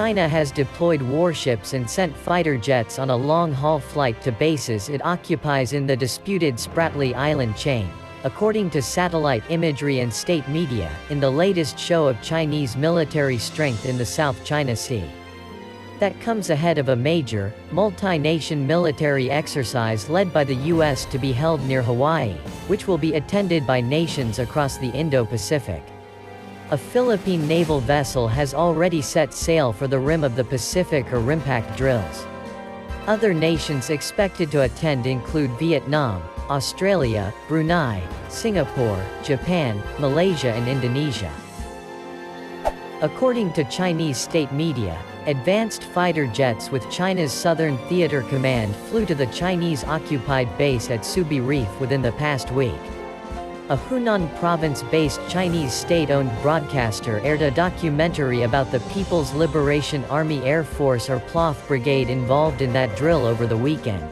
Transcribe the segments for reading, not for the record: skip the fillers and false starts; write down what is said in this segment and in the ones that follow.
China has deployed warships and sent fighter jets on a long-haul flight to bases it occupies in the disputed Spratly Island chain, according to satellite imagery and state media, in the latest show of Chinese military strength in the South China Sea. That comes ahead of a major, multi-nation military exercise led by the U.S. to be held near Hawaii, which will be attended by nations across the Indo-Pacific. A Philippine naval vessel has already set sail for the Rim of the Pacific or RIMPAC drills. Other nations expected to attend include Vietnam, Australia, Brunei, Singapore, Japan, Malaysia and Indonesia. According to Chinese state media, advanced fighter jets with China's Southern Theater Command flew to the Chinese-occupied base at Subi Reef within the past week. A Hunan province-based Chinese state-owned broadcaster aired a documentary about the People's Liberation Army Air Force or PLAF brigade involved in that drill over the weekend.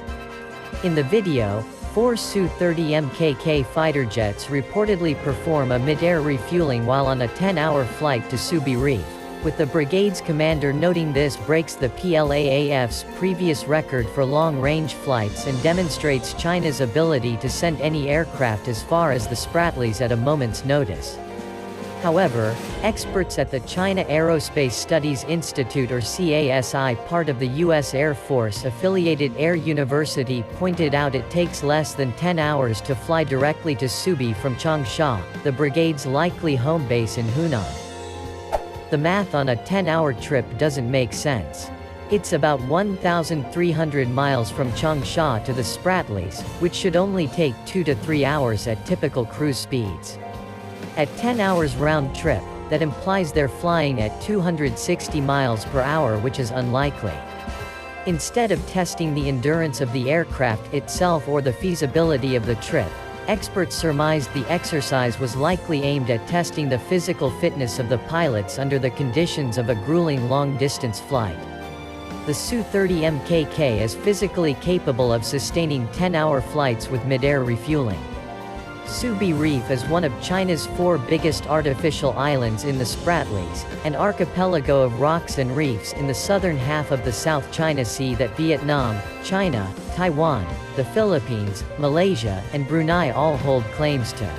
In the video, 4 Su-30 MKK fighter jets reportedly perform a mid-air refueling while on a 10-hour flight to Subi Reef, with the brigade's commander noting this breaks the PLAAF's previous record for long-range flights and demonstrates China's ability to send any aircraft as far as the Spratlys at a moment's notice. However, experts at the China Aerospace Studies Institute or CASI, part of the U.S. Air Force-affiliated Air University, pointed out it takes less than 10 hours to fly directly to Subi from Changsha, the brigade's likely home base in Hunan. The math on a 10-hour trip doesn't make sense. It's about 1,300 miles from Changsha to the Spratlys, which should only take 2 to 3 hours at typical cruise speeds. At 10 hours round trip, that implies they're flying at 260 miles per hour, which is unlikely. Instead of testing the endurance of the aircraft itself or the feasibility of the trip, experts surmised the exercise was likely aimed at testing the physical fitness of the pilots under the conditions of a grueling long-distance flight. The Su-30 MKK is physically capable of sustaining 10-hour flights with mid-air refueling. Subi Reef is one of China's 4 biggest artificial islands in the Spratlys, an archipelago of rocks and reefs in the southern half of the South China Sea that Vietnam, China, Taiwan, the Philippines, Malaysia, and Brunei all hold claims to.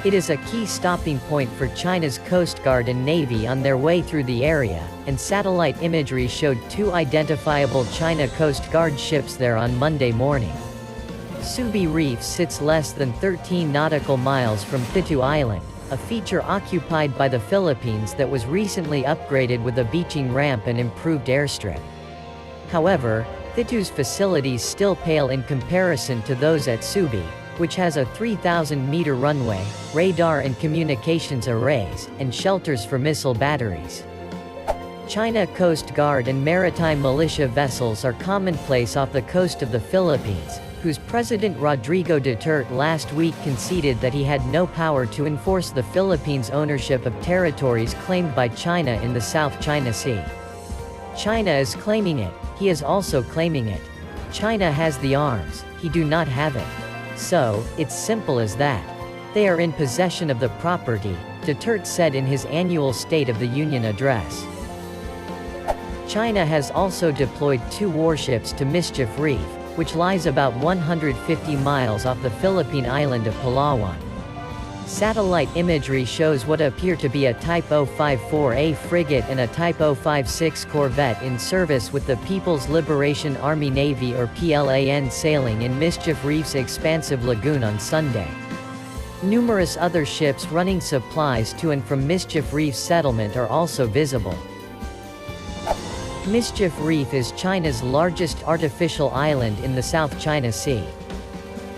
It is a key stopping point for China's Coast Guard and Navy on their way through the area, and satellite imagery showed 2 identifiable China Coast Guard ships there on Monday morning. Subi Reef sits less than 13 nautical miles from Thitu Island, a feature occupied by the Philippines that was recently upgraded with a beaching ramp and improved airstrip. However, Thitu's facilities still pale in comparison to those at Subi, which has a 3,000-meter runway, radar and communications arrays, and shelters for missile batteries. China Coast Guard and maritime militia vessels are commonplace off the coast of the Philippines, whose President Rodrigo Duterte last week conceded that he had no power to enforce the Philippines' ownership of territories claimed by China in the South China Sea. China is claiming it, he is also claiming it. China has the arms, he do not have it. So, it's simple as that. They are in possession of the property, Duterte said in his annual State of the Union address. China has also deployed 2 warships to Mischief Reef, which lies about 150 miles off the Philippine island of Palawan. Satellite imagery shows what appear to be a Type 054A frigate and a Type 056 corvette in service with the People's Liberation Army Navy or PLAN sailing in Mischief Reef's expansive lagoon on Sunday. Numerous other ships running supplies to and from Mischief Reef settlement are also visible. Mischief Reef is China's largest artificial island in the South China Sea.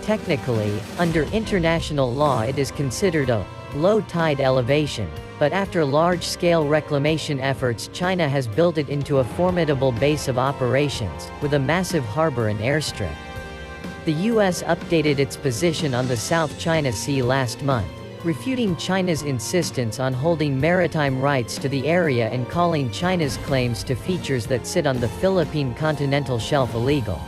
Technically, under international law it is considered a low tide elevation, but after large-scale reclamation efforts China has built it into a formidable base of operations, with a massive harbor and airstrip. The U.S. updated its position on the South China Sea last month, refuting China's insistence on holding maritime rights to the area and calling China's claims to features that sit on the Philippine continental shelf illegal.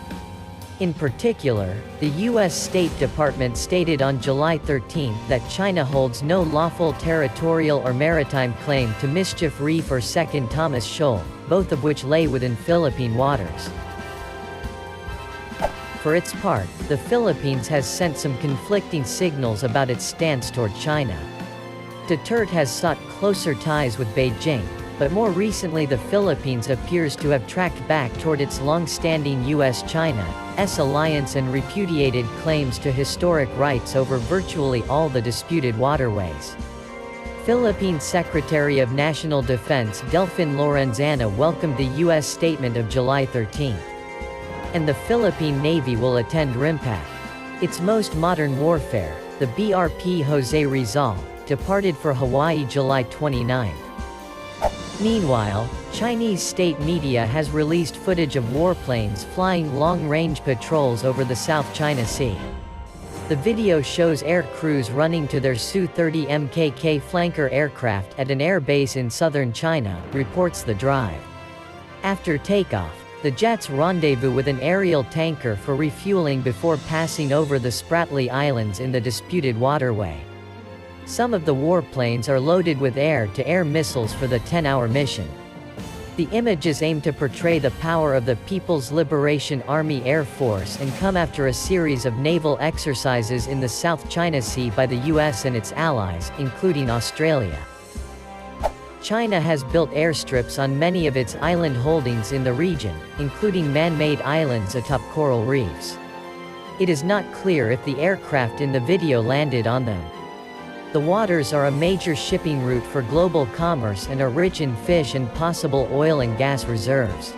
In particular, the U.S. State Department stated on July 13 that China holds no lawful territorial or maritime claim to Mischief Reef or Second Thomas Shoal, both of which lay within Philippine waters. For its part, the Philippines has sent some conflicting signals about its stance toward China. Duterte has sought closer ties with Beijing, but more recently the Philippines appears to have tracked back toward its long-standing U.S.-China's alliance and repudiated claims to historic rights over virtually all the disputed waterways. Philippine Secretary of National Defense Delfin Lorenzana welcomed the U.S. statement of July 13. And the Philippine Navy will attend RIMPAC. Its most modern warfare, the BRP Jose Rizal, departed for Hawaii July 29. Meanwhile, Chinese state media has released footage of warplanes flying long-range patrols over the South China Sea. The video shows air crews running to their Su-30 MKK flanker aircraft at an air base in southern China, reports The Drive. After takeoff, the jets rendezvous with an aerial tanker for refueling before passing over the Spratly Islands in the disputed waterway. Some of the warplanes are loaded with air-to-air missiles for the 10-hour mission. The images aim to portray the power of the People's Liberation Army Air Force and come after a series of naval exercises in the South China Sea by the US and its allies, including Australia. China has built airstrips on many of its island holdings in the region, including man-made islands atop coral reefs. It is not clear if the aircraft in the video landed on them. The waters are a major shipping route for global commerce and are rich in fish and possible oil and gas reserves.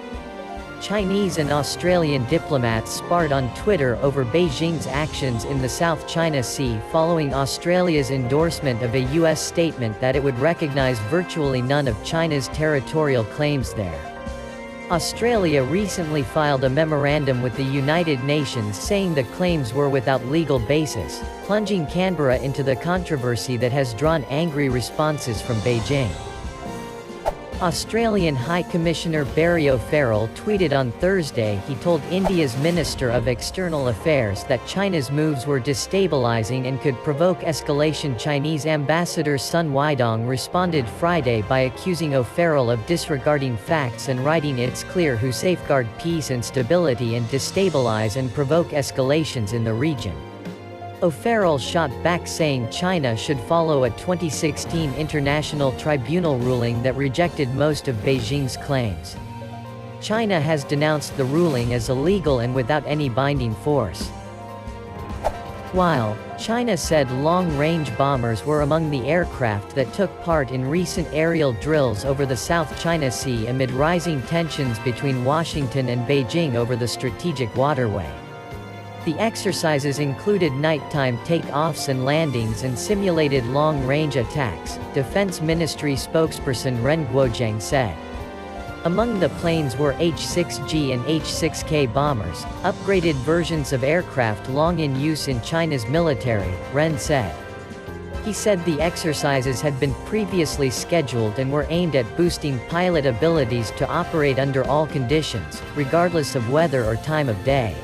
Chinese and Australian diplomats sparred on Twitter over Beijing's actions in the South China Sea following Australia's endorsement of a U.S. statement that it would recognize virtually none of China's territorial claims there. Australia recently filed a memorandum with the United Nations saying the claims were without legal basis, plunging Canberra into the controversy that has drawn angry responses from Beijing. Australian High Commissioner Barry O'Farrell tweeted on Thursday he told India's Minister of External Affairs that China's moves were destabilizing and could provoke escalation. Chinese Ambassador Sun Weidong responded Friday by accusing O'Farrell of disregarding facts and writing "It's clear who safeguard peace and stability and destabilize and provoke escalations in the region." O'Farrell shot back saying China should follow a 2016 International Tribunal ruling that rejected most of Beijing's claims. China has denounced the ruling as illegal and without any binding force. While China said long-range bombers were among the aircraft that took part in recent aerial drills over the South China Sea amid rising tensions between Washington and Beijing over the strategic waterway. The exercises included nighttime takeoffs and landings and simulated long-range attacks, Defense Ministry spokesperson Ren Guojiang said. Among the planes were H-6G and H-6K bombers, upgraded versions of aircraft long in use in China's military, Ren said. He said the exercises had been previously scheduled and were aimed at boosting pilot abilities to operate under all conditions, regardless of weather or time of day.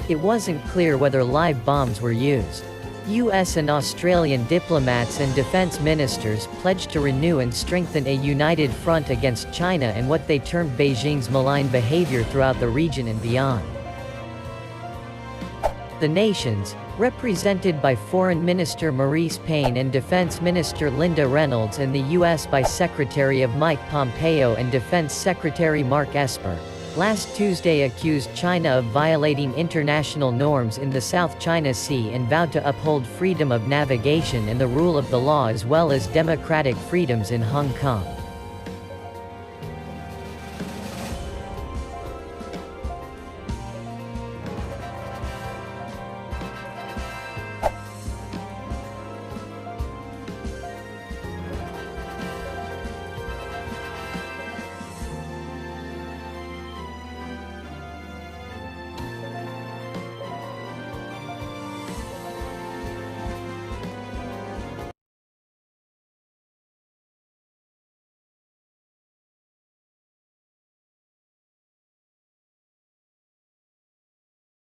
It wasn't clear whether live bombs were used. U.S. and Australian diplomats and defense ministers pledged to renew and strengthen a united front against China and what they termed Beijing's malign behavior throughout the region and beyond. The nations, represented by Foreign Minister Maurice Payne and Defense Minister Linda Reynolds and the U.S. by Secretary of Mike Pompeo and Defense Secretary Mark Esper, last Tuesday accused China of violating international norms in the South China Sea and vowed to uphold freedom of navigation and the rule of the law as well as democratic freedoms in Hong Kong.